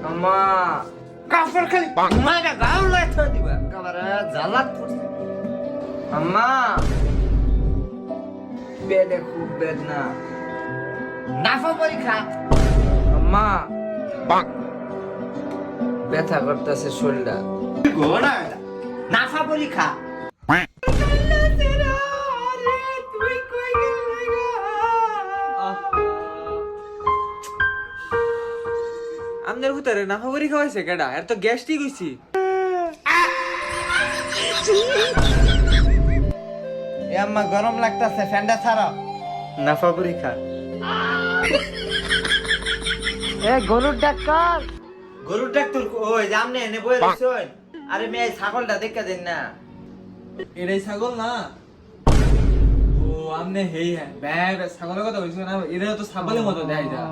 আম্মা কাপড় খালি ঘুমাইটা গাও লাইট হয়ে দিবা একেবারে জ্বালাত পড়ছে আম্মা পেটে খুব বেদনা নাফা পরীক্ষা আম্মা ব্যথা করতেছে শরীরটা ঘোড়া নাফা পরীক্ষা আমনের ভিতরে নাফা পরীক্ষা হয়েছে কেডা এর তো গ্যাস্ট্রিক হইছি এ আম্মা গরম লাগতাছে ফ্যানটা ছাড়ো নাফা পরীক্ষা এ গরুর ডাক্তার ওই জামনে এনে বই রইছই আরে মেয়ে ছাগলটা দেখা দেন না এটাই ছাগল না ও আমনে হেই হ্যাঁ ব্যাগ ছাগলের কথা বলছো না এরা তো ছাগলের মতো দেয় যা